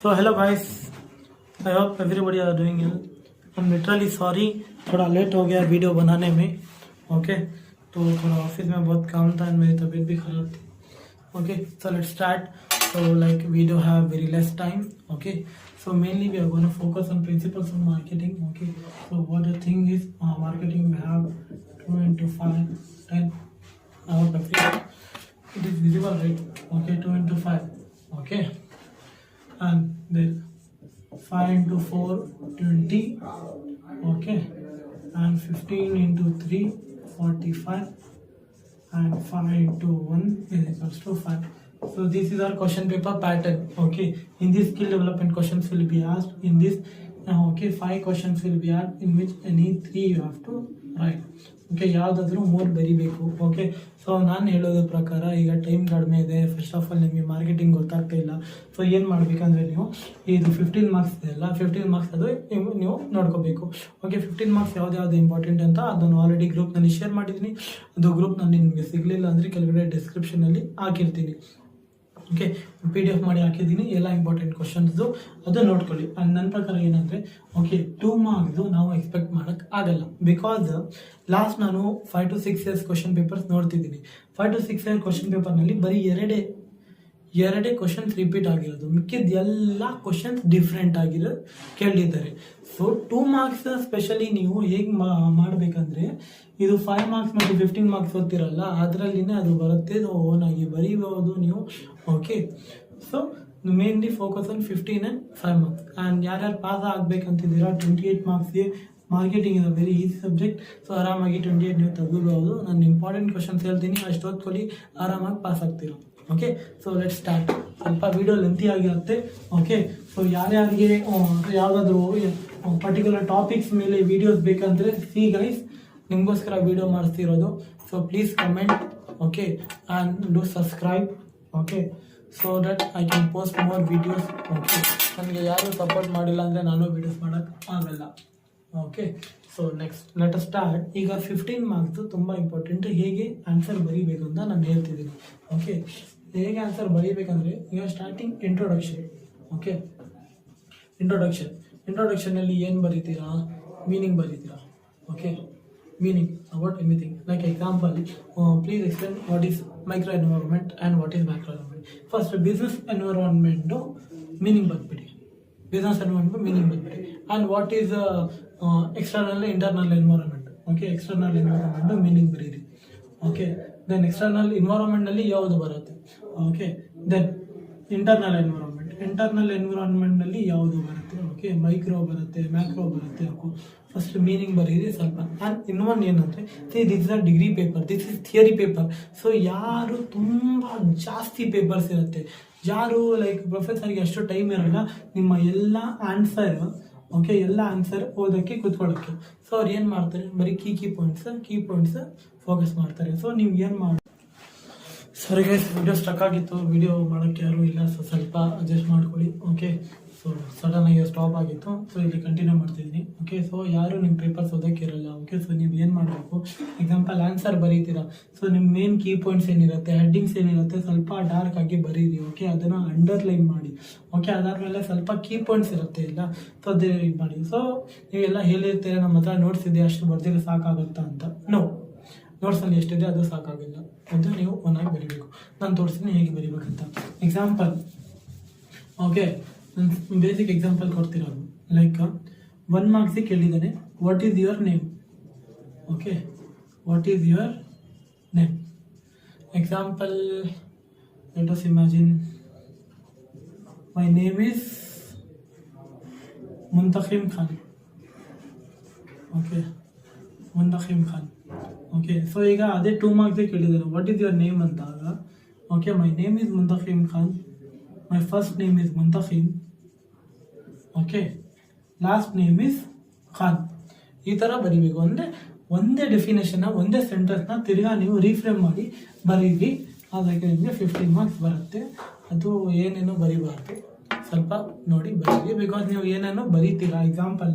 तो hello guys, I hope everybody are doing well. I am literally sorry, थोड़ा late हो गया video बनाने में। ओके तो थोड़ा ऑफिस में बहुत काम था और मेरी तबीयत भी खराब थी। Okay so let's start. So like we do have very less time. Okay, so mainly we are going to focus on principles of marketing. Okay, so what the thing is, marketing we have 2 into 5 10. I hope it is visible, right? Okay, 2 into 5. Okay, and then 5 into 4 20. Okay, and 15 into 3 45, and 5 into 1 is equals to 5. So this is our question paper pattern. Okay, in this skill development questions will be asked in this. Okay, 5 questions will be asked in which any 3 you have to write. Okay, ಯಾವುದಾದ್ರೂ 3 ಬರಿಬೇಕು. Okay, so ನಾನು ಹೇಳೋದ್ರ ಪ್ರಕಾರ ಈಗ time ಕಡಿಮೆ ಇದೆ. First of all ನಿಮಗೆ marketing ಗೊತ್ತಾಗ್ತಾ ಇಲ್ಲ. ಸೊ ಏನು ಮಾಡಬೇಕಂದ್ರೆ ನೀವು ಇದು 15 ಮಾರ್ಕ್ಸ್ ಇದೆಯಲ್ಲ, 15 ಮಾರ್ಕ್ಸ್ ಅದು ನೀವು ನೋಡ್ಕೋಬೇಕು. ಓಕೆ, 15 ಮಾರ್ಕ್ಸ್ ಯಾವ್ದು ಇಂಪಾರ್ಟೆಂಟ್ ಅಂತ ಅದನ್ನು ಆಲ್ರೆಡಿ ಗ್ರೂಪ್ನಲ್ಲಿ ಶೇರ್ ಮಾಡಿದ್ದೀನಿ. ಅದು ಗ್ರೂಪ್ನಲ್ಲಿ ನಿಮಗೆ ಸಿಗಲಿಲ್ಲ ಅಂದರೆ ಕೆಳಗಡೆ ಡಿಸ್ಕ್ರಿಪ್ಷನಲ್ಲಿ ಹಾಕಿರ್ತೀನಿ. ಓಕೆ, PDF ಮಾಡಿ ಹಾಕಿದ್ದೀನಿ ಎಲ್ಲ ಇಂಪಾರ್ಟೆಂಟ್ ಕ್ವಶನ್ಸು, ಅದು ನೋಡ್ಕೊಳ್ಳಿ. ನನ್ನ ಪ್ರಕಾರ ಏನಂದರೆ, ಓಕೆ 2 ಮಾರ್ಕ್ಸು ನಾವು ಎಕ್ಸ್ಪೆಕ್ಟ್ ಮಾಡೋಕ್ಕೆ ಆಗಲ್ಲ. ಬಿಕಾಸ್ ಲಾಸ್ಟ್ ನಾನು 5 to 6 ಇಯರ್ಸ್ ಕ್ವಶನ್ ಪೇಪರ್ಸ್ ನೋಡ್ತಿದ್ದೀನಿ. 5 to 6 ಇಯರ್ ಕ್ವಶನ್ ಪೇಪರ್ನಲ್ಲಿ ಬರೀ ಎರಡೇ ಕ್ವಶನ್ಸ್ ರಿಪೀಟ್ ಆಗಿರೋದು, ಮಿಕ್ಕಿದ ಎಲ್ಲ ಕ್ವಶನ್ಸ್ ಡಿಫ್ರೆಂಟ್ ಆಗಿರೋ ಕೇಳಿದ್ದಾರೆ. ಸೊ 2 ಮಾರ್ಕ್ಸ್ ಸ್ಪೆಷಲಿ ನೀವು ಹೇಗೆ ಮಾಡಬೇಕಂದ್ರೆ, ಇದು 5 ಮಾರ್ಕ್ಸ್ ಮತ್ತು 15 ಮಾರ್ಕ್ಸ್ ಓದ್ತಿರಲ್ಲ, ಅದರಲ್ಲಿನೇ ಅದು ಬರುತ್ತೆ. ಓನ್ ಆಗಿ ಬರೀಬಹುದು ನೀವು. Okay, so mainly focus on 15 and 5 marks. And ಯಾರ್ಯಾರು ಪಾಸ್ ಆಗಬೇಕಂತಿದ್ದೀರಾ 28 ಮಾರ್ಕ್ಸ್ಗೆ, marketing is a very easy subject. So ಆರಾಮಾಗಿ 28 ನೀವು ತೆಗಿಬಹುದು. ನಾನು ಇಂಪಾರ್ಟೆಂಟ್ ಕ್ವಶನ್ಸ್ ಹೇಳ್ತೀನಿ, ಅಷ್ಟು ಓದ್ಕೊಳ್ಳಿ, ಆರಾಮಾಗಿ ಪಾಸ್ ಆಗ್ತೀರಾ. Okay, so let start. ಸ್ವಲ್ಪ ವಿಡಿಯೋ ಲೆಂತಿ ಆಗಿರುತ್ತೆ. ಓಕೆ, ಸೊ ಯಾರ್ಯಾರಿಗೆ ಯಾವುದಾದ್ರೂ ಪರ್ಟಿಕ್ಯುಲರ್ ಟಾಪಿಕ್ಸ್ ಮೇಲೆ ವಿಡಿಯೋಸ್ ಬೇಕಂದರೆ ಸಿ ಗೈಸ್, ನಿಮಗೋಸ್ಕರ ವಿಡಿಯೋ ಮಾಡಿಸ್ತಿರೋದು. So please comment. Okay, and do subscribe. Okay, so that I can post more videos. Okay, ನನಗೆ ಯಾರು ಸಪೋರ್ಟ್ ಮಾಡಿಲ್ಲ ಅಂದರೆ ನಾನು ವಿಡಿಯೋಸ್ ಮಾಡೋಕ್ಕೆ ಆಗಲ್ಲ. Okay, so next let us start. ಈಗ 15 ಮಾರ್ಕ್ಸು ತುಂಬ ಇಂಪಾರ್ಟೆಂಟ್. ಹೇಗೆ ಆನ್ಸರ್ ಬರೀಬೇಕು ಅಂತ ನಾನು ಹೇಳ್ತಿದ್ದೀನಿ. ಓಕೆ, ಹೇಗೆ ಆನ್ಸರ್ ಬರೀಬೇಕಂದ್ರೆ, ಈಗ ಸ್ಟಾರ್ಟಿಂಗ್ ಇಂಟ್ರೊಡಕ್ಷನ್. ಓಕೆ, ಇಂಟ್ರೊಡಕ್ಷನಲ್ಲಿ ಏನು ಬರೀತೀರಾ? ಮೀನಿಂಗ್ ಬರೀತೀರಾ. Okay, meaning about anything. Like example, please explain what is micro environment and what is macro environment. First, business environment meaning ಬರ್ಬಿಡಿ. business environment meaning ಬರ್ಬಿಡಿ. And what is external internal environment. Okay, external environment meaning ಬರೀರಿ. Okay, then external environment ನಲ್ಲಿ ಯಾವುದು ಬರುತ್ತೆ. Okay, then internal environment ನಲ್ಲಿ ಯಾವುದು ಬರುತ್ತೆ. Okay, micro ಬರುತ್ತೆ, macro ಬರುತ್ತೆ. First meaning ಬರೀರಿ ಸ್ವಲ್ಪ. ಆ್ಯಂಡ್ ಇನ್ನೊಂದು ಏನಂದರೆ, this is a degree paper, this is theory paper. So ಯಾರು ತುಂಬ ಜಾಸ್ತಿ ಪೇಪರ್ಸ್ ಇರುತ್ತೆ, ಯಾರು ಲೈಕ್ ಪ್ರೊಫೆಸರ್ಗೆ ಅಷ್ಟು ಟೈಮ್ ಇರಲ್ಲ ನಿಮ್ಮ ಎಲ್ಲ ಆನ್ಸರ್ ಓದೋಕ್ಕೆ ಕೂತ್ಕೊಳ್ಳೋಕ್ಕೆ. ಸೊ ಅವ್ರು ಏನು ಮಾಡ್ತಾರೆ, ಬರೀ ಕೀ ಪಾಯಿಂಟ್ಸ್ ಫೋಕಸ್ ಮಾಡ್ತಾರೆ. ಸೊ ನೀವು ಏನು ಮಾಡಿ, ಸರಿ ಗೈಸ್, ವಿಡಿಯೋ ಸ್ಟಕ್ ಆಗಿತ್ತು, ವಿಡಿಯೋ ಮಾಡೋಕ್ಕೆ ಯಾರೂ ಇಲ್ಲ. ಸೊ ಸ್ವಲ್ಪ ಅಡ್ಜಸ್ಟ್ ಮಾಡ್ಕೊಳ್ಳಿ. ಓಕೆ, ಸೊ ಸಡನ್ನಾಗಿ ಸ್ಟಾಪ್ ಆಗಿತ್ತು. ಸೊ ಇಲ್ಲಿ ಕಂಟಿನ್ಯೂ ಮಾಡ್ತಿದ್ದೀನಿ. ಓಕೆ, ಸೊ ಯಾರು ನಿಮ್ಮ ಪೇಪರ್ಸ್ ಓದೋಕ್ಕಿರಲ್ಲ. ಓಕೆ, ಸೊ ನೀವು ಏನು ಮಾಡಬೇಕು, ಎಕ್ಸಾಂಪಲ್ ಆನ್ಸರ್ ಬರೀತೀರಾ. ಸೊ ನಿಮ್ಮ ಮೇನ್ ಕೀ ಪಾಯಿಂಟ್ಸ್ ಏನಿರುತ್ತೆ, ಹೆಡ್ಡಿಂಗ್ಸ್ ಏನಿರುತ್ತೆ, ಸ್ವಲ್ಪ ಡಾರ್ಕ್ ಆಗಿ ಬರೀರಿ. ಓಕೆ, ಅದನ್ನು ಅಂಡರ್ಲೈನ್ ಮಾಡಿ. ಓಕೆ, ಅದಾದಮೇಲೆ ಸ್ವಲ್ಪ ಕೀ ಪಾಯಿಂಟ್ಸ್ ಇರುತ್ತೆ ಇಲ್ಲ, ಸೊ ಅದೇ ಇದು ಮಾಡಿ. ಸೊ ನೀವೆಲ್ಲ ಹೇಳಿರ್ತೀರ, ನಮ್ಮ ಹತ್ರ ನೋಟ್ಸ್ ಇದೆ, ಅಷ್ಟು ಬರ್ದಿದ್ರೆ ಸಾಕಾಗುತ್ತಾ ಅಂತ. ನೋಟ್ಸಲ್ಲಿ ಎಷ್ಟಿದೆ ಅದು ಸಾಕಾಗಿಲ್ಲ, ಅದು ನೀವು ಒನ್ನಾಗಿ ಬರೀಬೇಕು. ನಾನು ತೋರಿಸ್ತೀನಿ ಹೇಗೆ ಬರೀಬೇಕಂತ. ಎಕ್ಸಾಂಪಲ್, ಓಕೆ, ಬೇಸಿಕ್ ಎಕ್ಸಾಂಪಲ್ ಕೊಡ್ತಿರೋದು. ಲೈಕ್ 1 ಮಾರ್ಕ್ಸಿಗೆ ಕೇಳಿದ್ದಾನೆ, what is your name. Okay, what is your name. Example, let us imagine my name is Muntakheem Khan. Okay, Muntakheem Khan. Okay, so ಈಗ ಅದೇ 2 ಮಾರ್ಕ್ಸಿಗೆ ಕೇಳಿದ್ದಾರೆ, ವಾಟ್ ಈಸ್ ಯುವರ್ ನೇಮ್ ಅಂತಾಗ, okay, my name is Muntakheem Khan, my first name is Muntakheem. Okay, last name is Khan. ಈ ಥರ ಬರೀಬೇಕು. ಅಂದರೆ ಒಂದೇ ಡೆಫಿನೇಷನ್ನ, ಒಂದೇ ಸೆಂಟೆನ್ಸ್ನ ತಿರ್ಗಾ ನೀವು ರೀಫ್ರೇಮ್ ಮಾಡಿ ಬರೀರಿ. ಅದಕ್ಕೆ ನಿಮಗೆ 15 ಮಾರ್ಕ್ಸ್ ಬರುತ್ತೆ. ಅದು ಏನೇನೋ ಬರೀಬಾರ್ದು, ಸ್ವಲ್ಪ ನೋಡಿ ಬರೀರಿ. ಬಿಕಾಸ್ ನೀವು ಏನೇನೋ ಬರೀತೀರಾ. ಎಕ್ಸಾಂಪಲ್,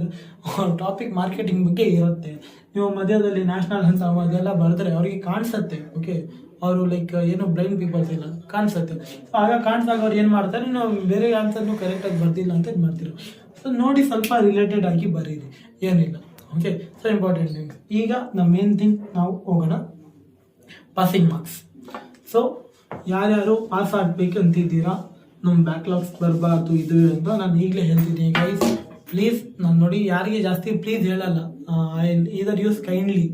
ಟಾಪಿಕ್ ಮಾರ್ಕೆಟಿಂಗ್ ಬಗ್ಗೆ ಇರುತ್ತೆ, ನೀವು ಮಧ್ಯದಲ್ಲಿ ನ್ಯಾಷನಲ್ ಅಂತ ಅದೆಲ್ಲ ಬರೆದ್ರೆ ಅವ್ರಿಗೆ ಕಾಣಿಸುತ್ತೆ. ಓಕೆ, ಅವರು ಲೈಕ್ ಏನು ಬ್ಲೈಂಡ್ ಪೀಪಲ್ಸ್ ಇಲ್ಲ, ಕಾಣಿಸುತ್ತೆ. ಆಗ ಕಾಣಿಸಾಗ ಅವ್ರು ಏನು ಮಾಡ್ತಾರೆ, ನಾವು ಬೇರೆ ಆನ್ಸರ್ನು ಕರೆಕ್ಟಾಗಿ ಬರ್ದಿಲ್ಲ ಅಂತ ಇದು ಮಾಡ್ತೀರ. ಸೊ ನೋಡಿ ಸ್ವಲ್ಪ ರಿಲೇಟೆಡ್ ಆಗಿ ಬರೀರಿ, ಏನಿಲ್ಲ. Okay, so important things. ಈಗ ನಮ್ಮ ಮೇನ್ ಥಿಂಗ್ ನಾವು ಹೋಗೋಣ, ಪಾಸಿಂಗ್ ಮಾರ್ಕ್ಸ್. ಸೊ ಯಾರ್ಯಾರು ಪಾಸ್ ಆಗಬೇಕು ಅಂತಿದ್ದೀರಾ, ನಮ್ಮ ಬ್ಯಾಕ್ಲಾಗ್ಸ್ ಬರಬಾರ್ದು ಇದು ಅಂತ ನಾನು ಈಗಲೇ ಹೇಳ್ತಿದ್ದೀನಿ ಗೈಸ್. ಪ್ಲೀಸ್ ನಾನು ನೋಡಿ ಯಾರಿಗೆ ಜಾಸ್ತಿ ಪ್ಲೀಸ್ ಹೇಳಲ್ಲ, ಐ ಇದರ್ ಯೂಸ್ ಕೈಂಡ್ಲಿ.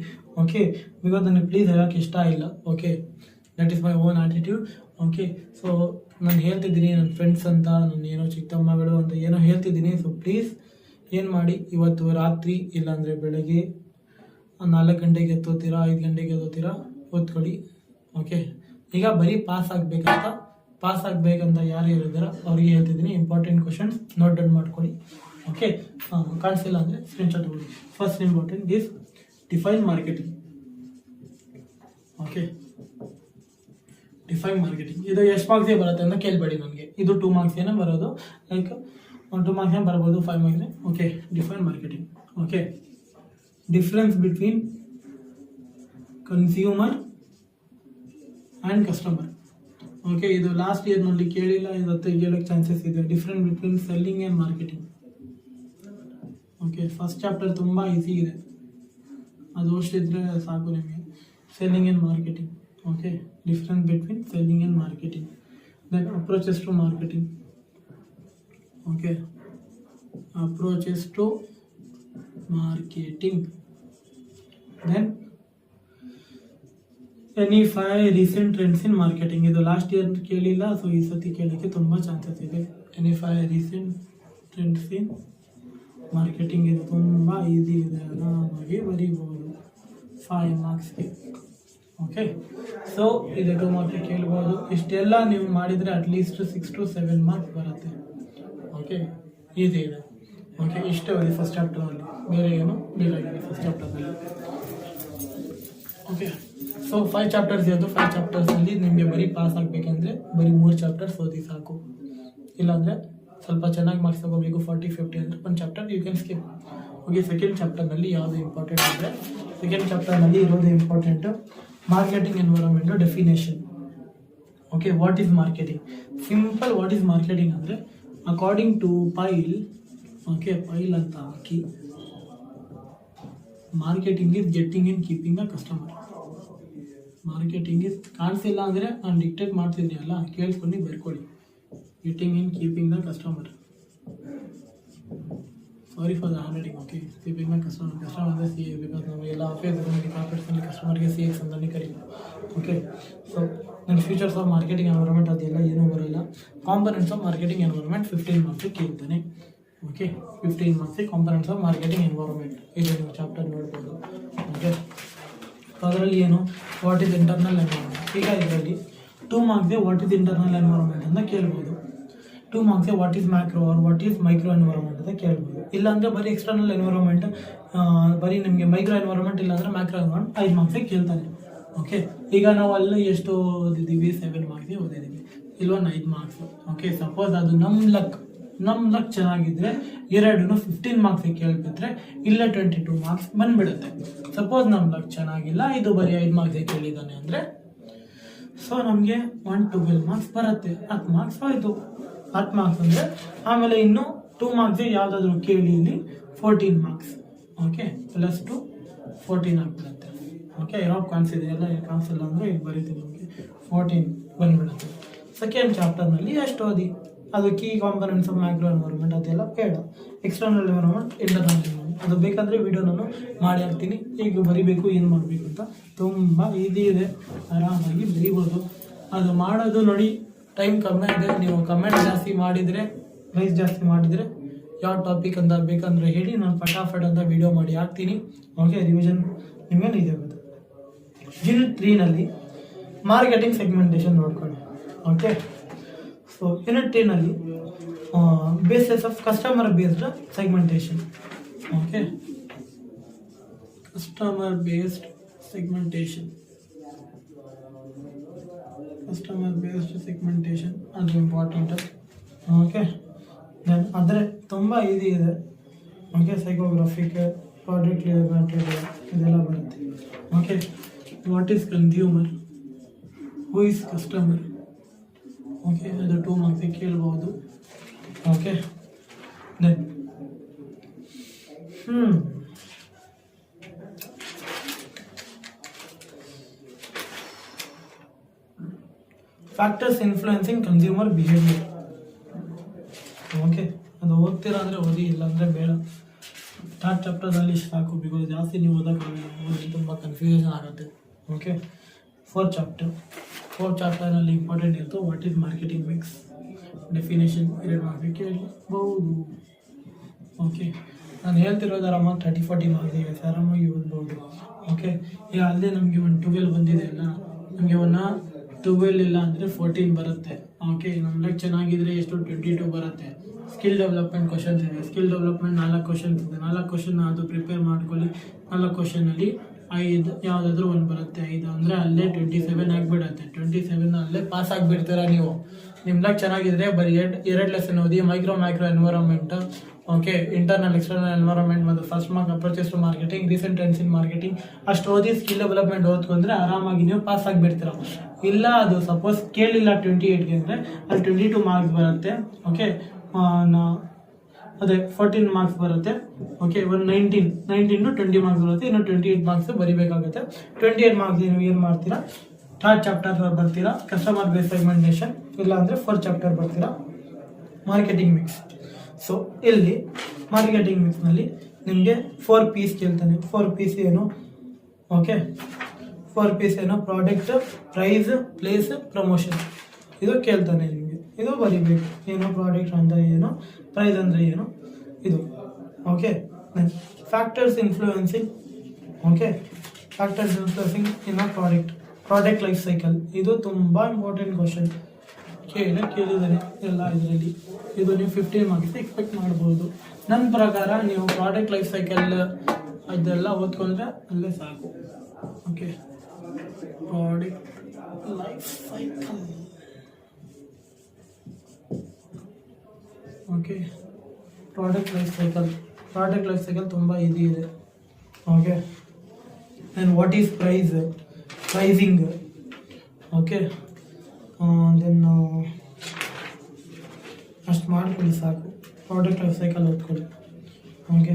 ಓಕೆ, ಬಿಕಾಸ್ ನನಗೆ ಪ್ಲೀಸ್ ಹೇಳೋಕ್ಕೆ ಇಷ್ಟ ಇಲ್ಲ. Okay, that is my own attitude. Okay, so ನಾನು ಹೇಳ್ತಿದ್ದೀನಿ ನನ್ನ ಫ್ರೆಂಡ್ಸ್ ಅಂತ, ನನ್ನ ಏನೋ ಚಿಕ್ಕಮ್ಮಗಳು ಅಂತ ಏನೋ ಹೇಳ್ತಿದ್ದೀನಿ. ಸೊ ಪ್ಲೀಸ್ ಏನು ಮಾಡಿ, ಇವತ್ತು ರಾತ್ರಿ ಇಲ್ಲಾಂದರೆ ಬೆಳಗ್ಗೆ 4 ಗಂಟೆಗೆ ಎತ್ತೋತೀರಾ, 5 ಗಂಟೆಗೆ ಎತ್ತೋತೀರಾ, ಓದ್ಕೊಳ್ಳಿ. ಓಕೆ, ಈಗ ಬರೀ ಪಾಸ್ ಆಗಬೇಕಂತ ಯಾರು ಹೇಳಿದಾರ ಅವ್ರಿಗೆ ಹೇಳ್ತಿದ್ದೀನಿ, ಇಂಪಾರ್ಟೆಂಟ್ ಕ್ವಶನ್ಸ್ ನೋಟ್ ಡೌನ್ ಮಾಡ್ಕೊಳ್ಳಿ. ಓಕೆ, ಕಾಣಿಸಿಲ್ಲ ಅಂದರೆ ಸ್ಕ್ರೀನ್ಶಾಟ್ ತಗೊಳ್ಳಿ. First important is define marketing. Okay, define marketing ಇದು ಎಷ್ಟು ಮಾರ್ಕ್ಸೇ ಬರುತ್ತೆ ಅಂತ ಕೇಳಬೇಡಿ ನನಗೆ. ಇದು 2 ಮಾರ್ಕ್ಸ್ ಏನೋ ಬರೋದು, ಲೈಕ್ 2 ಮಾರ್ಕ್ಸ್ ಏನೋ ಬರ್ಬೋದು, 5 marks. Okay, define marketing. Okay, difference between consumer and customer. Okay, ಇದು ಲಾಸ್ಟ್ ಇಯರ್ನಲ್ಲಿ ಕೇಳಿಲ್ಲ, ಇವತ್ತು ಕೇಳೋಕ್ಕೆ ಚಾನ್ಸಸ್ ಇದೆ. Difference between selling and marketing. Okay, first chapter ತುಂಬ ಈಸಿ ಇದೆ, ಅದು ಓದಿದ್ರೆ ಸಾಕು ನಿಮಗೆ. Selling and marketing. Okay, difference between selling and marketing. Then approaches to marketing. Okay, approaches to marketing. Then any 5 recent trends in marketing. ಇದು last year ಕೇಳಿಲ್ಲ, so ಈ ಸತಿ ಕೇಳೋಕ್ಕೆ ತುಂಬ ಚಾನ್ಸಸ್ ಇದೆ. Any 5 recent trends in marketing. ಇದು ತುಂಬ easy ಇದೆ, ಆರಾಮಾಗಿ ಬರೀಬೋದು 5 ಮಾರ್ಕ್ಸ್ಗೆ. ಓಕೆ, ಸೊ ಇದು 2 ಮಾರ್ಕ್ಸ್ಗೆ ಕೇಳ್ಬೋದು. ಇಷ್ಟೆಲ್ಲ ನೀವು ಮಾಡಿದರೆ ಅಟ್ಲೀಸ್ಟ್ 6 to 7 ಮಾರ್ಕ್ಸ್ ಬರುತ್ತೆ. ಓಕೆ, ಈಸಿ ಇದೆ. ಓಕೆ, ಇಷ್ಟೇ ಓದಿ ಫಸ್ಟ್ ಚಾಪ್ಟರಲ್ಲಿ, ಬೇರೆ ಏನು ಬೇಕಾಗಿದೆ ಫಸ್ಟ್ ಚಾಪ್ಟರ್ನಲ್ಲಿ. ಓಕೆ, ಸೊ 5 ಚಾಪ್ಟರ್ಸ್ ಇರೋದು. 5 ಚಾಪ್ಟರ್ಸಲ್ಲಿ ನಿಮಗೆ ಬರೀ ಪಾಸ್ ಆಗಬೇಕಂದ್ರೆ ಬರೀ 3 ಚಾಪ್ಟರ್ಸ್ ಓದಿ ಸಾಕು. ಇಲ್ಲಾಂದರೆ ಸ್ವಲ್ಪ ಚೆನ್ನಾಗಿ ಮಾರ್ಕ್ಸ್ ತಗೋಬೇಕು, 40-50 ಅಂದರೆ 1 chapter you can skip. Okay, second ಚಾಪ್ಟರ್ನಲ್ಲಿ ಯಾವುದು ಇಂಪಾರ್ಟೆಂಟ್ ಅಂದರೆ, ಸೆಕೆಂಡ್ ಚಾಪ್ಟರ್ನಲ್ಲಿ ಇರೋದು important marketing environment definition. Okay, what is marketing? Simple, what is marketing ಅಂದರೆ according to Pyle. Okay, Pyle ಅಂತ ಹಾಕಿ, marketing is getting and keeping a customer. Marketing is, ಕಾಣಿಸಿಲ್ಲ ಅಂದರೆ ನಾನು ಡಿಕ್ಟೇಟ್ ಮಾಡ್ತಿದ್ದೀನಿ ಅಲ್ಲ, ಕೇಳಿಸ್ಕೊಂಡು ಬರ್ಕೊಳ್ಳಿ. Getting and keeping the customer. Sorry for the hand writing. Okay, keeping the customer. Customer ಅಂದರೆ ಸಿ ಎ, ಬಿಕಾಸ್ ನಮಗೆಲ್ಲ ಆಫೀಸ್ನಲ್ಲಿ ಕಾರ್ಪೊರೇಟ್ಸ್ನಲ್ಲಿ ಕಸ್ಟಮರ್ಗೆ ಸಿ ಎಕ್ಸ್ ಅಂತಲೇ ಕರೀತಾರೆ. ಓಕೆ, ಸೊ ನನ್ನ ಫ್ಯೂಚರ್ಸ್ ಆಫ್ ಮಾರ್ಕೆಟಿಂಗ್ ಎನ್ವೈರನ್ಮೆಂಟ್ ಅದೆಲ್ಲ ಏನೂ ಬರೋಲ್ಲ. Components of marketing environment 15 marks ಕೇಳ್ತಾನೆ. Okay, 15 marks components of marketing environment. ಇದು ನೀವು ಚಾಪ್ಟರ್ ನೋಡ್ಬೋದು. ಓಕೆ, ಅದರಲ್ಲಿ ಏನು, ವಾಟ್ ಈಸ್ ಇಂಟರ್ನಲ್ ಎನ್ವೈರನ್ಮೆಂಟ್. ಈಗ ಇದರಲ್ಲಿ 2 ಮಾರ್ಕ್ಸ್ಗೆ ವಾಟ್ ಈಸ್ ಇಂಟರ್ನಲ್ ಎನ್ವೈರನ್ಮೆಂಟ್ ಅಂತ ಕೇಳ್ಬೋದು. 2 ಮಾರ್ಕ್ಸ್ಗೆ what is macro or what is micro environment ಅಂತ ಕೇಳ್ಬೋದು. ಇಲ್ಲಾಂದರೆ ಬರೀ ಎಕ್ಸ್ಟರ್ನಲ್ ಎನ್ವೈರನ್ಮೆಂಟ್, ಬರೀ ನಿಮಗೆ ಮೈಕ್ರೋ ಎನ್ವೈರನ್ಮೆಂಟ್ ಇಲ್ಲಾಂದರೆ ಮ್ಯಾಕ್ರೋ ಎನ್ವೈರನ್ಮೆಂಟ್ 5 ಮಾರ್ಕ್ಸಿಗೆ ಕೇಳ್ತಾನೆ. ಓಕೆ, ಈಗ ನಾವು ಅಲ್ಲಿ ಎಷ್ಟು ಓದಿದ್ದೀವಿ, 7 ಮಾರ್ಕ್ಸಿಗೆ ಓದಿದ್ದೀವಿ, ಇಲ್ಲೊಂದು 5 ಮಾರ್ಕ್ಸ್. ಓಕೆ, ಸಪೋಸ್ ಅದು ನಮ್ಮ ಲಕ್ ಚೆನ್ನಾಗಿದ್ದರೆ 2 15 ಮಾರ್ಕ್ಸಿಗೆ ಕೇಳ್ಬಿಟ್ರೆ ಇಲ್ಲೇ 22 ಮಾರ್ಕ್ಸ್ ಬಂದುಬಿಡುತ್ತೆ. ಸಪೋಸ್ ನಮ್ಮ ಲಕ್ ಚೆನ್ನಾಗಿಲ್ಲ, ಇದು ಬರೀ 5 ಮಾರ್ಕ್ಸಿಗೆ ಕೇಳಿದ್ದಾನೆ ಅಂದರೆ, ಸೊ ನಮಗೆ 12 ಮಾರ್ಕ್ಸ್ ಬರುತ್ತೆ. 10 ಮಾರ್ಕ್ಸ್ ಆಯಿತು. 10 ಮಾರ್ಕ್ಸ್ ಅಂದರೆ ಆಮೇಲೆ ಇನ್ನು 2 ಮಾರ್ಕ್ಸಿಗೆ ಯಾವುದಾದ್ರೂ ಕೇಳಿ ಇಲ್ಲಿ 14 ಮಾರ್ಕ್ಸ್. ಓಕೆ, ಪ್ಲಸ್ 2 14 ಆಗಿಬಿಡುತ್ತೆ. ಓಕೆ, ಏನೋ ಕಾಣಿಸಿದೆ, ಎಲ್ಲ ಕಾಣಿಸಿಲ್ಲ ಅಂದರೆ ಈಗ ಬರೀತೀನಿ. ಓಕೆ, 14 ಬಂದುಬಿಡುತ್ತೆ. ಸೆಕೆಂಡ್ ಚಾಪ್ಟರ್ನಲ್ಲಿ ಎಷ್ಟು ಓದಿ, ಅದು key components of macro environment ಅದೆಲ್ಲ ಬೇಡ. ಎಕ್ಸ್ಟರ್ನಲ್ ಎನ್ವೈರನ್ಮೆಂಟ್, ಇಂಟರ್ನಲ್ ಎನ್ವೈರನ್ಮೆಂಟ್ ಅದು ಬೇಕಾದರೆ ವಿಡಿಯೋ ನಾನು ಮಾಡಿ ಹಾಕ್ತೀನಿ. ಈಗ ಬರಿಬೇಕು, ಏನು ಮಾಡಬೇಕು ಅಂತ ತುಂಬ ಈಸಿ ಇದೆ, ಆರಾಮಾಗಿ ಬರೀಬೋದು. ಅದು ಮಾಡೋದು ನೋಡಿ ಟೈಮ್ ಕಮ್ಮಿ ಇದೆ. ನೀವು ಕಮೆಂಟ್ ಜಾಸ್ತಿ ಮಾಡಿದರೆ, ಪ್ರೈಸ್ ಜಾಸ್ತಿ ಮಾಡಿದರೆ, ಯಾವ ಟಾಪಿಕ್ ಅಂತ ಬೇಕಂದರೆ ಹೇಳಿ, ನಾನು ಫಟಾಫಟ್ ಅಂತ ವಿಡಿಯೋ ಮಾಡಿ ಹಾಕ್ತೀನಿ. ಓಕೆ, ರಿವಿಷನ್ ನಿಮಗೆ ಇದೆ ಗೊತ್ತು. ಯೂನಿಟ್ 3ನಲ್ಲಿ ಮಾರ್ಕೆಟಿಂಗ್ ಸೆಗ್ಮೆಂಟೇಷನ್ ನೋಡ್ಕೊಳ್ಳಿ. ಓಕೆ, ಸೊ ಯೂನಿಟ್ 3ನಲ್ಲಿ basis of customer based segmentation. Okay, customer based segmentation, ಅದು ಇಂಪಾರ್ಟೆಂಟ್. ಓಕೆ, ದೆನ್ ಆದರೆ ತುಂಬ ಈಸಿ ಇದೆ. ಓಕೆ, ಸೈಕೋಗ್ರಾಫಿಕ್, ಪ್ರಾಡಕ್ಟ್ ಮೆಟೀರಿಯಲ್ ಇದೆಲ್ಲ ಬರುತ್ತೆ. Okay, what is consumer, who is customer. Okay, ಅದು 2 ಮಾರ್ಕ್ಸಿಗೆ ಕೇಳ್ಬೋದು. Okay, then factors influencing consumer behaviour. Okay, ಅದು ಓದ್ತೀರಾ ಅಂದರೆ ಓದಿ, ಇಲ್ಲ ಅಂದರೆ ಬೇಡ. ಥರ್ಡ್ ಚಾಪ್ಟರ್ನಲ್ಲಿ ಸಾಕು, ಬಿಕಾಸ್ ಜಾಸ್ತಿ ನೀವು ಓದೋಕ್ಕಾಗಲ್ಲ, ಓದಿ ತುಂಬ ಕನ್ಫ್ಯೂಷನ್ ಆಗುತ್ತೆ. ಓಕೆ, ಫೋರ್ತ್ ಚಾಪ್ಟರ್ನಲ್ಲಿ ಇಂಪಾರ್ಟೆಂಟ್ ಇತ್ತು what is marketing mix, definition 2 ಮಾರ್ಕ್ಸಿಗೆ ಕೇಳ್ಬೋದು. ಓಕೆ, ನಾನು ಹೇಳ್ತಿರೋದು ಆರಾಮಾಗಿ 30-40 ಮಾರ್ಕ್ಸ್ ಇದೆ, ಆರಾಮಾಗಿ ಓದ್ಬೋದು. ಓಕೆ, ಈಗ ಅಲ್ಲೇ ನಮಗೆ ಒಂದು 12 ಬಂದಿದೆ ಅಲ್ಲ, ನಮಗೆ ಒಂದು 12 ಇಲ್ಲ ಅಂದರೆ 14 ಬರುತ್ತೆ. ಓಕೆ, ನಮ್ಗೆ ಚೆನ್ನಾಗಿದ್ರೆ ಎಷ್ಟು 22 ಬರುತ್ತೆ. ಸ್ಕಿಲ್ ಡೆವಲಪ್ಮೆಂಟ್ ಕ್ವಶನ್ಸ್ ಇದೆ, ಸ್ಕಿಲ್ ಡೆವಲಪ್ಮೆಂಟ್ 4 ಕ್ವಶನ್ಸ್ ಇದೆ. 4 ಕ್ವಶನ್ ಅದು ಪ್ರಿಪೇರ್ ಮಾಡ್ಕೊಳ್ಳಿ. 4 ಕ್ವಶನಲ್ಲಿ 5 ಯಾವುದಾದ್ರೂ ಒಂದು ಬರುತ್ತೆ. 5 ಅಂದರೆ ಅಲ್ಲೇ 27 ಆಗಿಬಿಡುತ್ತೆ. 27 ಅಲ್ಲೇ ಪಾಸ್ ಆಗಿಬಿಡ್ತೀರ ನೀವು. ನಿಮ್ಗೆ ಚೆನ್ನಾಗಿದ್ರೆ ಬರೀ 2 ಲೆಸನ್ ಓದಿ, micro environment, okay, internal external environment ಮತ್ತು first mark approaches to marketing, recent trends in marketing ಅಷ್ಟು ಓದಿ ಸ್ಕಿಲ್ ಡೆವಲಪ್ಮೆಂಟ್ ಓದ್ಕೊಂಡ್ರೆ ಆರಾಮಾಗಿ ನೀವು ಪಾಸ್ ಆಗಿಬಿಡ್ತೀರ. ಇಲ್ಲ ಅದು ಸಪೋಸ್ ಕೇಳಿಲ್ಲ 28ಗೆ ಅಂದರೆ ಅಲ್ಲಿ 22 ಮಾರ್ಕ್ಸ್ ಬರುತ್ತೆ. ಓಕೆ, ಅದೇ 14 ಮಾರ್ಕ್ಸ್ ಬರುತ್ತೆ. ಓಕೆ, ಒಂದು 19 to 20 ಮಾರ್ಕ್ಸ್ ಬರುತ್ತೆ. ಇನ್ನು 28 ಮಾರ್ಕ್ಸ್ ಬರಿಬೇಕಾಗುತ್ತೆ. 28 ಮಾರ್ಕ್ಸ್ ನೀವು ಏನು ಮಾಡ್ತೀರಾ, ಥರ್ಡ್ ಚಾಪ್ಟರ್ ಬರ್ತೀರಾ, ಕಸ್ಟಮರ್ ಬೇಸ್ ಸೆಗ್ಮೆಂಟೇಷನ್, ಇಲ್ಲ ಅಂದರೆ 4th ಚಾಪ್ಟರ್ ಬರ್ತೀರಾ, ಮಾರ್ಕೆಟಿಂಗ್ ಮಿಕ್ಸ್. ಸೊ ಇಲ್ಲಿ ಮಾರ್ಕೆಟಿಂಗ್ ಮಿಕ್ಸ್ನಲ್ಲಿ ನಿಮಗೆ 4 P's ಕೇಳ್ತಾನೆ. 4 P's ಏನು? ಓಕೆ, 4 P's ಏನು? Product, price, place, promotion. ಇದು ಕೇಳ್ತಾನೆ ನಿಮಗೆ. ಇದು ಬರಿಬೇಕು. ಏನು ಪ್ರಾಡಕ್ಟ್ ಅಂದರೆ ಏನು, ಪ್ರೈಸ್ ಅಂದರೆ ಏನು, ಇದು. Okay, factors influencing. Okay, factors influencing ಇನ್ ಅ ಪ್ರಾಡಕ್ಟ್ ಲೈಫ್ ಸೈಕಲ್. ಇದು ತುಂಬ ಇಂಪಾರ್ಟೆಂಟ್ ಕ್ವಶನ್. ಕೇಳಿದ್ದಾರೆ ಎಲ್ಲ ಇದರಲ್ಲಿ. ಇದು ನೀವು 15 ಮಾರ್ಕ್ಸ್ ಎಕ್ಸ್ಪೆಕ್ಟ್ ಮಾಡ್ಬೋದು. ನನ್ನ ಪ್ರಕಾರ ನೀವು ಪ್ರಾಡಕ್ಟ್ ಲೈಫ್ ಸೈಕಲ್ ಅದೆಲ್ಲ ಓದ್ಕೊಂಡ್ರೆ ಅಲ್ಲೇ ಸಾಕು. Okay, product life cycle. Okay, product life cycle ತುಂಬ ಈಸಿ ಇದೆ. Okay, then what is pricing. Okay, then ಅಷ್ಟು ಮಾಡ್ಕೊಳ್ಳಿ ಸಾಕು. ಪ್ರಾಡಕ್ಟ್ ಲೈಫ್ ಸೈಕಲ್ ಓದ್ಕೊಳ್ಳಿ. ಓಕೆ,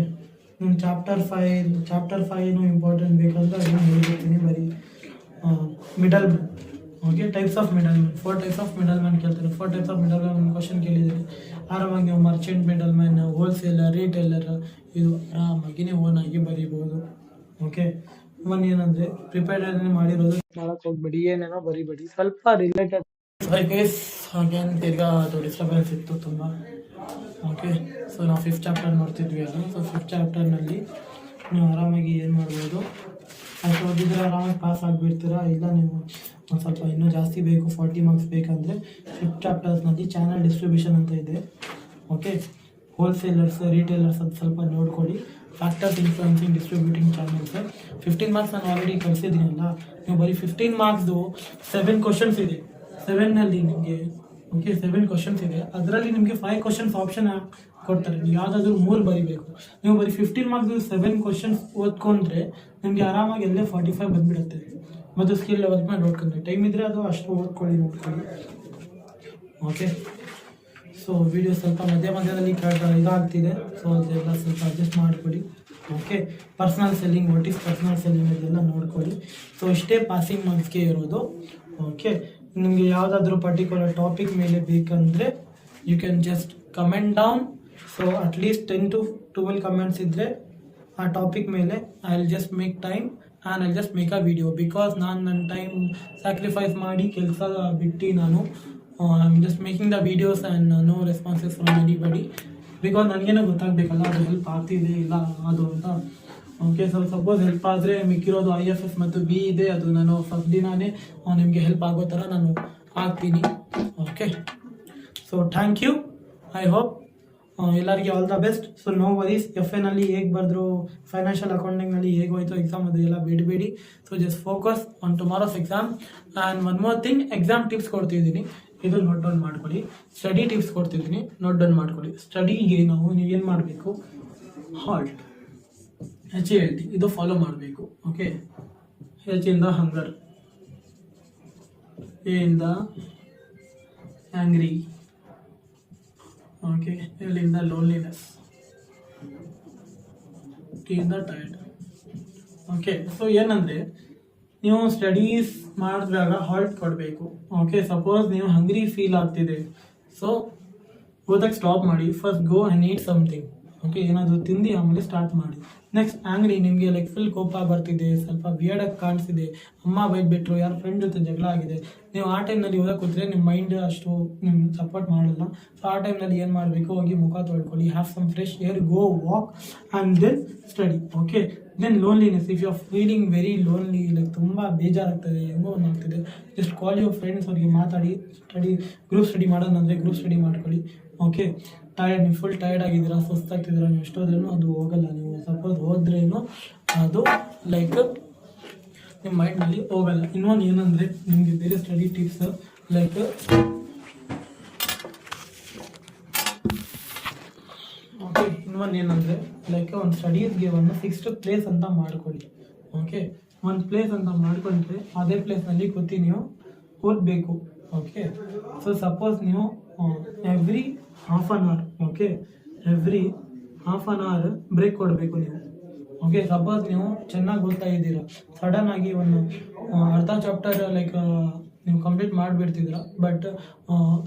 ನಾನು ಚಾಪ್ಟರ್ 5 ಇಂಪಾರ್ಟೆಂಟ್ ಬೇಕಂದ್ರೆ ಅದನ್ನು ಹೇಳ್ಬಿಡ್ತೀನಿ. ಬರೀ middle man. Okay, types of middle man. 4 types of middle man ಕೇಳ್ತಾರೆ. 4 types of middle man question ಕೇಳಿದ್ದೀನಿ. ಆರಾಮಾಗಿ ನೀವು merchant middle man, wholesaler, retailer, ಇದು ಆರಾಮಾಗಿ ನೀವು ಓನಾಗಿ ಬರೀಬೋದು. ಓಕೆ, ಒಂದು ಏನಂದರೆ ಪ್ರಿಪೇರ್ಡ್ ಮಾಡಿರೋದು ಮಾಡಕ್ಕೆ ಹೋಗ್ಬೇಡಿ, ಏನೇನೋ ಬರಿಬೇಡಿ, ಸ್ವಲ್ಪ ರಿಲೇಟೆಡ್. ಹಾಗೇನು ತಿರ್ಗಾ ಅದು ಡಿಸ್ಟರ್ಬೆನ್ಸ್ ಇತ್ತು ತುಂಬ. ಓಕೆ, ಸೊ ನಾವು 5th ಚಾಪ್ಟರ್ ನೋಡ್ತಿದ್ವಿ ಅಲ್ಲ. ಸೊ 5th ಚಾಪ್ಟರ್ನಲ್ಲಿ ನೀವು ಆರಾಮಾಗಿ ಏನು ಮಾಡ್ಬೋದು, ಅಷ್ಟು ಓದಿದ್ರೆ ಆರಾಮಾಗಿ ಪಾಸ್ ಆಗಿಬಿಡ್ತೀರಾ. ಇಲ್ಲ ನೀವು ಒಂದು ಸ್ವಲ್ಪ ಇನ್ನೂ ಜಾಸ್ತಿ ಬೇಕು, 40 ಮಾರ್ಕ್ಸ್ ಬೇಕಂದರೆ 5th ಚಾಪ್ಟರ್ಸ್ನಲ್ಲಿ ಚಾನಲ್ ಡಿಸ್ಟ್ರಿಬ್ಯೂಷನ್ ಅಂತ ಇದೆ. ಓಕೆ, ಹೋಲ್ಸೇಲರ್ಸ್, ರಿಟೇಲರ್ಸ್ ಅಂತ ಸ್ವಲ್ಪ ನೋಡ್ಕೊಳ್ಳಿ. Factors influencing distributing channels. 15 marks ನಾನು ಆಲ್ರೆಡಿ ಕಳಿಸಿದ್ದೀನಲ್ಲ. ನೀವು ಬರೀ 15 ಮಾರ್ಕ್ಸ್ದು 7 ಕ್ವಶನ್ಸ್ ಇದೆ. 7ನಲ್ಲಿ ನಿಮಗೆ 7 ಕ್ವಶನ್ಸ್ ಇದೆ. ಅದರಲ್ಲಿ ನಿಮಗೆ 5 ಕ್ವಶನ್ಸ್ ಆಪ್ಷನ್ ಕೊಡ್ತಾರೆ. ನೀವು ಯಾವುದಾದ್ರೂ 3 ಬರೀಬೇಕು. ನೀವು ಬರೀ 15 ಮಾರ್ಕ್ಸ್ 7 ಕ್ವಶನ್ಸ್ ಓದ್ಕೊಂಡ್ರೆ ನಿಮಗೆ ಆರಾಮಾಗಿ ಎಲ್ಲೇ 45 ಬಂದುಬಿಡುತ್ತೆ. ಮತ್ತು ಸ್ಕಿಲ್ ಡೆವಲಪ್ಮೆಂಟ್ ನೋಡ್ಕೊಂಡ್ರೆ ಟೈಮ್ ಇದ್ದರೆ ಅದು ಅಷ್ಟು ನೋಡ್ಕೊಳ್ಳಿ. ಓಕೆ, ಸೊ ವಿಡಿಯೋ ಸ್ವಲ್ಪ ಮಧ್ಯದಲ್ಲಿ ಇದಾಗ್ತಿದೆ. ಸೊ ಅದೆಲ್ಲ ಸ್ವಲ್ಪ ಅಡ್ಜಸ್ಟ್ ಮಾಡಿಕೊಡಿ. Okay, personal selling, what is personal selling ಅದೆಲ್ಲ ನೋಡ್ಕೊಳ್ಳಿ. ಸೊ ಇಷ್ಟೇ ಪಾಸಿಂಗ್ ಮಾರ್ಕ್ಸ್ಗೆ ಇರೋದು. ಓಕೆ, ನಿಮಗೆ ಯಾವುದಾದ್ರೂ ಪರ್ಟಿಕ್ಯುಲರ್ ಟಾಪಿಕ್ ಮೇಲೆ ಬೇಕಂದರೆ you can just comment down. So at least 10 to 12 comments ಇದ್ದರೆ ಆ ಟಾಪಿಕ್ ಮೇಲೆ I will just make time and I just make a video. Because ನಾನು ನನ್ನ ಟೈಮ್ ಸ್ಯಾಕ್ರಿಫೈಸ್ ಮಾಡಿ ಕೆಲಸ ಬಿಟ್ಟು ನಾನು I am just making the videos and no responses from anybody. Because ನನಗೇನೋ ಗೊತ್ತಾಗಬೇಕಲ್ಲ ಅದು ಹೆಲ್ಪ್ ಆಗ್ತಿದೆ ಇಲ್ಲ ಅದು ಅಂತ. ಓಕೆ, ಸೊ ಸಪೋಸ್ ಹೆಲ್ಪ್ ಆದರೆ ಮಿಕ್ಕಿರೋದು IFS ಮತ್ತು B ಇದೆ, ಅದು ನಾನು ಫಸ್ಟ್ ದಿನಾನೇ ನಿಮಗೆ ಹೆಲ್ಪ್ ಆಗೋ ಥರ ನಾನು ಆಗ್ತೀನಿ. Okay, so thank you. I hope ಎಲ್ಲರಿಗೆ all the best. So no worries. FA ಹೇಗೆ ಬರೆದ್ರು, ಫೈನಾನ್ಷಿಯಲ್ ಅಕೌಂಟಿಂಗ್ನಲ್ಲಿ ಹೇಗೆ ಹೋಯ್ತು ಎಕ್ಸಾಮ್, ಅದು ಎಲ್ಲ ಬೇಡಬೇಡಿ. So just focus on tomorrow's exam. And one more thing, exam tips ಕೊಡ್ತಿದ್ದೀನಿ, ಇದು ನೋಟ್ ಡೌನ್ ಮಾಡ್ಕೊಳ್ಳಿ. ಸ್ಟಡಿ ಟಿಪ್ಸ್ ಕೊಡ್ತಿದ್ದೀನಿ, ನೋಟ್ ಡೌನ್ ಮಾಡ್ಕೊಳ್ಳಿ. ಸ್ಟಡಿಗೆ ನೀವೇನು ಮಾಡಬೇಕು, ಹಾಲ್ಟ್, HALT ಇದು ಫಾಲೋ ಮಾಡಬೇಕು. ಓಕೆ, H ಇಂದ ಹಂಗರ್, ಎ ಇಂದ ಆಂಗ್ರಿ, ಓಕೆ, ಎಲ್ಲಿಂದ ಲೋನ್ಲಿನೆಸ್, ಟಿ ಇಂದ ಟೈರ್ಡ್. ಓಕೆ, ಸೊ ಏನಂದರೆ ನೀವು ಸ್ಟಡೀಸ್ ಮಾಡಿದಾಗ ಹಾಲ್ಟ್ ಕೊಡಬೇಕು. ಓಕೆ, ಸಪೋಸ್ ನೀವು ಹಂಗ್ರಿ ಫೀಲ್ ಆಗ್ತಿದೆ, ಸೊ ಓದಕ್ಕೆ ಸ್ಟಾಪ್ ಮಾಡಿ, first go and eat something. Okay, ಏನಾದರೂ ತಿಂದು ಆಮೇಲೆ ಸ್ಟಾರ್ಟ್ ಮಾಡಿ. ನೆಕ್ಸ್ಟ್ ಆಂಗ್ರಿ, ನಿಮಗೆ ಲೈಕ್ ಫುಲ್ ಕೋಪ ಬರ್ತಿದೆ, ಸ್ವಲ್ಪ ವಿಯರ್ಡಾಗಿ ಕಾಣಿಸಿದೆ, ಅಮ್ಮ ಬೈದ್ಬಿಟ್ರು, ಯಾರ ಫ್ರೆಂಡ್ ಜೊತೆ ಜಗಳ ಆಗಿದೆ, ನೀವು ಆ ಟೈಮ್ನಲ್ಲಿ ಓದಕ್ಕೆ ಕೂತ್ರೆ ನಿಮ್ಮ ಮೈಂಡ್ ಅಷ್ಟು ನಿಮ್ಮ ಸಪೋರ್ಟ್ ಮಾಡಲ್ಲ. ಸೊ ಆ ಟೈಮ್ನಲ್ಲಿ ಏನು ಮಾಡಬೇಕು, ಹೋಗಿ ಮುಖ ತೊಳ್ಕೊಳ್ಳಿ, have some fresh air, go walk and then study. Okay, then loneliness, if you are feeling very lonely, like ತುಂಬ ಬೇಜಾರಾಗ್ತದೆ, ಹೆಂಗೋ ಆಗ್ತಿದೆ, ಜಸ್ಟ್ ಕಾಲ್ ಯುವರ್ ಫ್ರೆಂಡ್ಸ್, ಅವ್ರಿಗೆ ಮಾತಾಡಿ ಸ್ಟಡಿ, ಗ್ರೂಪ್ ಸ್ಟಡಿ ಮಾಡೋದಂದರೆ ಗ್ರೂಪ್ ಸ್ಟಡಿ ಮಾಡ್ಕೊಳ್ಳಿ. ಓಕೆ, ಟಯರ್ಡ್, ನೀವು ಫುಲ್ ಟಯರ್ಡ್ ಆಗಿದ್ದೀರಾ, ಸುಸ್ತಾಗ್ತಿದ್ದೀರಾ, ನೀವು ಎಷ್ಟೋದ್ರೂ ಅದು ಹೋಗಲ್ಲ. ನೀವು ಸಪೋಸ್ ಹೋದ್ರೇನು ಅದು ಲೈಕ್ ನಿಮ್ಮ ಮೈಂಡ್ನಲ್ಲಿ ಹೋಗಲ್ಲ. ಇನ್ನೊಂದು ಏನಂದರೆ ನಿಮಗೆ ಬೇರೆ ಸ್ಟಡಿ ಟಿಪ್ಸ್ ಲೈಕ್ ಓಕೆ, ಇನ್ನೊಂದು ಏನಂದರೆ ಲೈಕ್ ಒಂದು ಸ್ಟಡೀಸ್ಗೆ ಒಂದು ಫಿಕ್ಸ್ಡ್ ಪ್ಲೇಸ್ ಅಂತ ಮಾಡ್ಕೊಳ್ಳಿ. ಓಕೆ, ಒಂದು ಪ್ಲೇಸ್ ಅಂತ ಮಾಡ್ಕೊಂಡ್ರೆ ಅದೇ ಪ್ಲೇಸ್ನಲ್ಲಿ ಕೂತು ನೀವು ಓದಬೇಕು. ಓಕೆ, ಸೊ ಸಪೋಸ್ ನೀವು every half an hour, okay, every half an hour break ಕೊಡಬೇಕು ನೀವು. ಓಕೆ, ಸಪೋಸ್ ನೀವು ಚೆನ್ನಾಗಿ ಓದ್ತಾ ಇದ್ದೀರಾ, ಸಡನ್ ಆಗಿ ಒಂದು ಅರ್ಧ ಚಾಪ್ಟರ್ ಲೈಕ್ ನೀವು ಕಂಪ್ಲೀಟ್ ಮಾಡಿಬಿಡ್ತಿದ್ದೀರ, ಬಟ್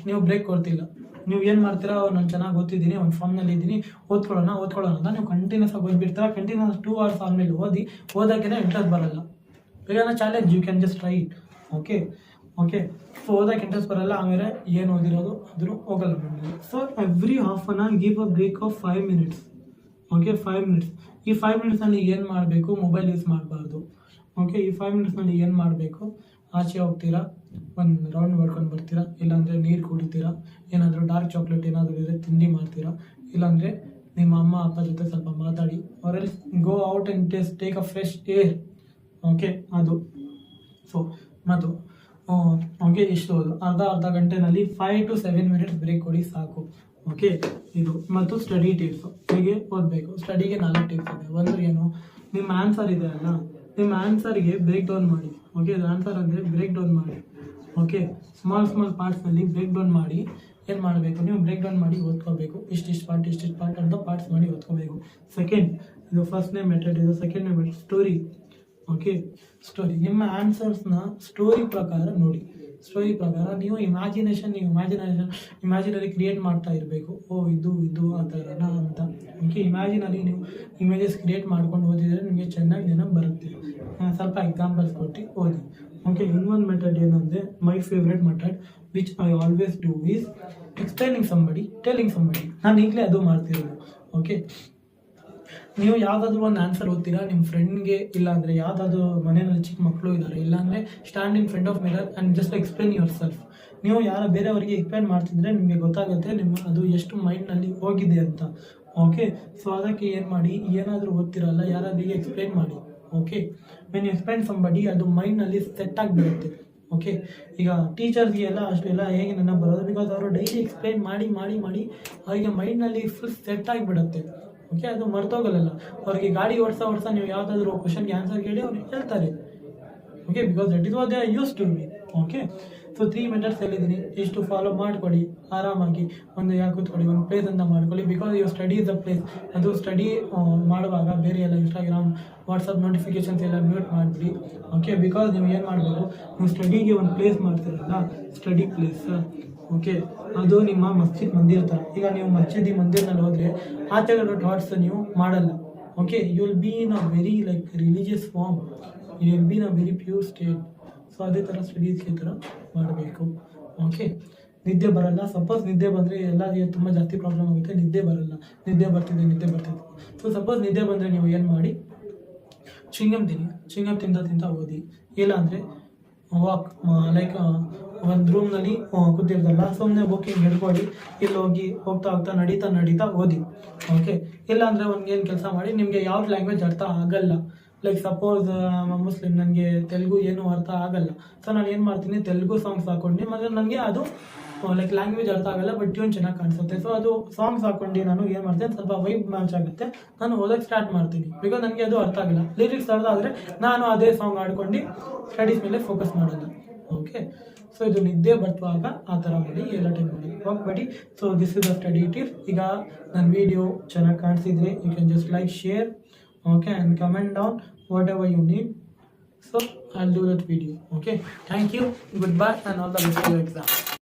ನೀವು ಬ್ರೇಕ್ ಕೊಡ್ತಿಲ್ಲ. ನೀವು ಏನು ಮಾಡ್ತೀರಾ, ನಾನು ಚೆನ್ನಾಗಿ ಓದ್ತಿದ್ದೀನಿ, ಒಂದು ಫಾರ್ಮ್ನಲ್ಲಿ ಇದ್ದೀನಿ, ಓದ್ಕೊಳ್ಳೋಣ ಅಂತ ನೀವು ಕಂಟಿನ್ಯೂಸ್ ಆಗಿ ಓದ್ಬಿಡ್ತೀರಾ. ಕಂಟಿನ್ಯೂಸ್ 2 hours ಆದಮೇಲೆ ಓದೋಕ್ಕೆ ಇಂಟ್ರೆಸ್ಟ್ ಬರಲ್ಲ. ಬೇಗ challenge, you can just try it. Okay, so ಓದೋಕ್ಕೆ ಇಂಟ್ರೆಸ್ಟ್ ಬರಲ್ಲ, ಆಮೇಲೆ ಏನು ಓದಿರೋದು ಅದನ್ನು ಹೋಗಲ್ಲ ನಮಗೆ. So every half an hour give a break of 5 minutes. Okay, 5 minutes. ಈ 5 minutesನಲ್ಲಿ ಏನು ಮಾಡಬೇಕು, ಮೊಬೈಲ್ ಯೂಸ್ ಮಾಡಬಾರ್ದು. ಓಕೆ, ಈ 5 minutesನಲ್ಲಿ ಏನು ಮಾಡಬೇಕು, ಆಚೆ ಹೋಗ್ತೀರಾ, ಒಂದು ರೌಂಡ್ ಮಾಡ್ಕೊಂಡು ಬರ್ತೀರಾ, ಇಲ್ಲಾಂದರೆ ನೀರು ಕುಡಿತೀರಾ, ಏನಾದರೂ ಡಾರ್ಕ್ ಚಾಕ್ಲೇಟ್ ಏನಾದರೂ ಇದ್ದರೆ ತಿಂಡಿ ಮಾಡ್ತೀರಾ, ಇಲ್ಲಾಂದರೆ ನಿಮ್ಮ ಅಮ್ಮ ಅಪ್ಪ ಜೊತೆ ಸ್ವಲ್ಪ ಮಾತಾಡಿ, ಅವರಲ್ಲಿ go out and take a fresh air. Okay, ಅದು ಸೊ ಮತ್ತು ಓಕೆ, ಇಷ್ಟು ಅರ್ಧ ಗಂಟೆನಲ್ಲಿ 5 to 7 minutes ಬ್ರೇಕ್ ಕೊಡಿ ಸಾಕು. ಓಕೆ, ಇದು ಮತ್ತು ಸ್ಟಡಿ ಟಿಪ್ಸು ಹೇಗೆ ಓದಬೇಕು. ಸ್ಟಡಿಗೆ 4 ಟಿಪ್ಸ್ ಇದೆ. ಒಂದು ಏನು, ನಿಮ್ಮ ಆನ್ಸರ್ ಇದೆ ಅಲ್ಲ, ನಿಮ್ಮ ಆನ್ಸರ್ಗೆ ಬ್ರೇಕ್ ಡೌನ್ ಮಾಡಿ. ಓಕೆ, ಆನ್ಸರ್ ಅಂದರೆ ಬ್ರೇಕ್ ಡೌನ್ ಮಾಡಿ. ಓಕೆ, ಸ್ಮಾಲ್ ಪಾರ್ಟ್ಸ್ನಲ್ಲಿ ಬ್ರೇಕ್ ಡೌನ್ ಮಾಡಿ ಏನು ಮಾಡಬೇಕು, ನೀವು ಬ್ರೇಕ್ ಡೌನ್ ಮಾಡಿ ಓದ್ಕೋಬೇಕು. ಇಷ್ಟಿಷ್ಟು ಪಾರ್ಟ್ ಅಂತ ಪಾರ್ಟ್ಸ್ ಮಾಡಿ ಓದ್ಕೋಬೇಕು. ಸೆಕೆಂಡ್, ಇದು ಫಸ್ಟ್ನೇ ಮೆಥಡ್, ಇದು ಸೆಕೆಂಡ್ನೇ ಮೆಥಡ್, ಸ್ಟೋರಿ. ಓಕೆ, ಸ್ಟೋರಿ, ನಿಮ್ಮ ಆನ್ಸರ್ಸ್ನ ಸ್ಟೋರಿ ಪ್ರಕಾರ ನೋಡಿ. ಸ್ಟೋರಿ ಪ್ರಕಾರ ನೀವು ಇಮ್ಯಾಜಿನರಿ ಕ್ರಿಯೇಟ್ ಮಾಡ್ತಾ ಇರಬೇಕು. ಇದು ಆ ಥರನ ಅಂತ. ಓಕೆ, ಇಮ್ಯಾಜಿನರಿ ನೀವು ಇಮೇಜಸ್ ಕ್ರಿಯೇಟ್ ಮಾಡ್ಕೊಂಡು ಓದಿದರೆ ನಿಮಗೆ ಚೆನ್ನಾಗಿ ನೆನಪು ಬರುತ್ತೆ. ಸ್ವಲ್ಪ ಎಕ್ಸಾಂಪಲ್ಸ್ ಕೊಟ್ಟು ಓದಿ. ಓಕೆ, ಇನ್ನೊಂದು ಮೆಥಡ್ ಏನಂದರೆ my favourite method which I always do is explaining somebody, telling somebody. ನಾನು ಈಗಲೇ ಅದು ಮಾಡ್ತಿರೋದು. ಓಕೆ, ನೀವು ಯಾವುದಾದ್ರೂ ಒಂದು ಆನ್ಸರ್ ಓದ್ತೀರಾ ನಿಮ್ಮ ಫ್ರೆಂಡ್ಗೆ, ಇಲ್ಲಾಂದರೆ ಯಾವುದಾದ್ರೂ ಮನೆಯಲ್ಲಿ ಚಿಕ್ಕ ಮಕ್ಕಳು ಇದ್ದಾರೆ, ಇಲ್ಲಾಂದರೆ stand in front of mirror and just explain your self. ನೀವು ಬೇರೆಯವರಿಗೆ ಎಕ್ಸ್ಪ್ಲೇನ್ ಮಾಡ್ತಿದ್ರೆ ನಿಮಗೆ ಗೊತ್ತಾಗುತ್ತೆ ಅದು ಎಷ್ಟು ಮೈಂಡ್ನಲ್ಲಿ ಹೋಗಿದೆ ಅಂತ. ಓಕೆ, ಸೊ ಅದಕ್ಕೆ ಏನು ಮಾಡಿ, ಏನಾದರೂ ಓದ್ತಿರಲ್ಲ ಯಾರಾದ್ರಿಗೆ ಎಕ್ಸ್ಪ್ಲೇನ್ ಮಾಡಿ. Okay, when you explain somebody ಅದು ಮೈಂಡ್ನಲ್ಲಿ ಸೆಟ್ ಆಗಿಬಿಡುತ್ತೆ. ಓಕೆ, ಈಗ ಟೀಚರ್ಸ್ಗೆಲ್ಲ ಅಷ್ಟೆಲ್ಲ ಹೇಗೆ ನೆನಪು ಬರೋದು, ಬಿಕಾಸ್ ಅವರು ಡೈಲಿ ಎಕ್ಸ್ಪ್ಲೇನ್ ಮಾಡಿ ಅವರಿಗೆ ಮೈಂಡ್ನಲ್ಲಿ ಫುಲ್ ಸೆಟ್ ಆಗಿಬಿಡುತ್ತೆ. ಓಕೆ, ಅದು ಮರ್ತೋಗಲ್ಲ. ಅವ್ರಿಗೆ ಗಾಡಿ ಓಡಿಸ ನೀವು ಯಾವುದಾದ್ರೂ ಕ್ವಶನ್ಗೆ ಆನ್ಸರ್ ಕೇಳಿ ಅವ್ರು ಹೇಳ್ತಾರೆ. Okay, because that is what they are used to be. Okay, so 3 methods ಹೇಳಿದ್ದೀನಿ, ಇಷ್ಟು ಫಾಲೋ ಮಾಡ್ಕೊಳ್ಳಿ. ಆರಾಮಾಗಿ ಒಂದು ಕೂತ್ಕೊಳ್ಳಿ, ಒಂದು ಪ್ಲೇಸ್ ಅಂತ ಮಾಡ್ಕೊಳ್ಳಿ. Because your study is a place. ಅದು ಸ್ಟಡಿ ಮಾಡುವಾಗ ಬೇರೆ ಎಲ್ಲ ಇನ್ಸ್ಟಾಗ್ರಾಮ್, ವಾಟ್ಸಪ್ ನೋಟಿಫಿಕೇಶನ್ಸ್ ಎಲ್ಲ ಮ್ಯೂಟ್ ಮಾಡಿಬಿಡಿ. ಓಕೆ, ಬಿಕಾಸ್ ನೀವು ಏನು ಮಾಡಬೇಕು, ನೀವು ಸ್ಟಡಿಗೆ ಒಂದು ಪ್ಲೇಸ್ ಮಾಡ್ತೀರಲ್ಲ, ಸ್ಟಡಿ ಪ್ಲೇಸ್. ಓಕೆ, ಅದು ನಿಮ್ಮ ಮಸ್ಜಿದ್ ಮಂದಿರ ಥರ. ಈಗ ನೀವು ಮಂದಿರ್ನಲ್ಲಿ ಹೋದರೆ ಆಚೆಗಡೆ ಥಾಟ್ಸ್ ನೀವು ಮಾಡಲ್ಲ. Okay, you will be in a very like religious form, you will be in a very pure state. So ಅದೇ ಥರ ಸ್ಟಡೀಸ್ಗೆ ಥರ ಮಾಡಬೇಕು. ಓಕೆ, ನಿದ್ದೆ ಬರಲ್ಲ. ಸಪೋಸ್ ನಿದ್ದೆ ಬಂದರೆ ಎಲ್ಲರಿಗೆ ತುಂಬ ಜಾಸ್ತಿ ಪ್ರಾಬ್ಲಮ್ ಆಗುತ್ತೆ. ನಿದ್ದೆ ಬರಲ್ಲ, ನಿದ್ದೆ ಬರ್ತಿದೆ. ಸೊ ಸಪೋಸ್ ನಿದ್ದೆ ಬಂದರೆ ನೀವು ಏನು ಮಾಡಿ, ಚಿಂಗಮ್ ತಿಂತ ಓದಿ. ಇಲ್ಲಾಂದರೆ ವಾಕ್ ಲೈಕ್ ಒಂದು ರೂಮ್ನಲ್ಲಿ ಕೂತಿರ್ದಲ್ಲ, ಸುಮ್ಮನೆ ಬುಕ್ಕಿಂಗ್ ಹಿಡ್ಕೊಳ್ಳಿ, ಇಲ್ಲಿ ಹೋಗ್ತಾ ನಡೀತಾ ಓದಿ. ಓಕೆ, ಇಲ್ಲಾಂದರೆ ಏನು ಕೆಲಸ ಮಾಡಿ, ನಿಮಗೆ ಯಾವ್ದು ಲ್ಯಾಂಗ್ವೇಜ್ ಅರ್ಥ ಆಗಲ್ಲ, ಲೈಕ್ ಸಪೋಸ್ ಮುಸ್ಲಿಮ್, ನನಗೆ ತೆಲುಗು ಏನೂ ಅರ್ಥ ಆಗಲ್ಲ, ಸೊ ನಾನು ಏನು ಮಾಡ್ತೀನಿ, ತೆಲುಗು ಸಾಂಗ್ಸ್ ಹಾಕ್ಕೊಂಡು, ಮತ್ತು ನನಗೆ ಅದು ಲೈಕ್ ಲ್ಯಾಂಗ್ವೇಜ್ ಅರ್ಥ ಆಗಲ್ಲ, ಬಟ್ ಟ್ಯೂನ್ ಚೆನ್ನಾಗಿ ಕಾಣಿಸುತ್ತೆ. ಸೊ ಅದು ಸಾಂಗ್ಸ್ ಹಾಕ್ಕೊಂಡು ನಾನು ಏನು ಮಾಡ್ತೀನಿ, ಸ್ವಲ್ಪ ವೈಬ್ ಮ್ಯಾಚ್ ಆಗುತ್ತೆ, ನಾನು ಓದೋಕ್ಕೆ ಸ್ಟಾರ್ಟ್ ಮಾಡ್ತೀನಿ. ಬಿಕಾಸ್ ನನಗೆ ಅದು ಅರ್ಥ ಆಗಿಲ್ಲ. ಲಿರಿಕ್ಸ್ ಅರ್ಥ ಆದರೆ ನಾನು ಅದೇ ಸಾಂಗ್ ಆಡ್ಕೊಂಡು ಸ್ಟಡೀಸ್ ಮೇಲೆ ಫೋಕಸ್ ಮಾಡೋದು. ಓಕೆ. ಸೊ ಇದು ನಿದ್ದೆ ಬರ್ತುವಾಗ ಆ ಥರ ಮಾಡಿ ಎಲ್ಲ ಟೈಮ್ ಮಾಡಿ ಹೋಗ್ಬೇಡಿ. So this is the study tip. ಈಗ ನನ್ನ ವಿಡಿಯೋ ಚೆನ್ನಾಗಿ ಕಾಣಿಸಿದ್ರೆ you can just like, share, okay, and comment down whatever you need. So I'll do that video. Okay. Thank you. Goodbye and all the best for your exam.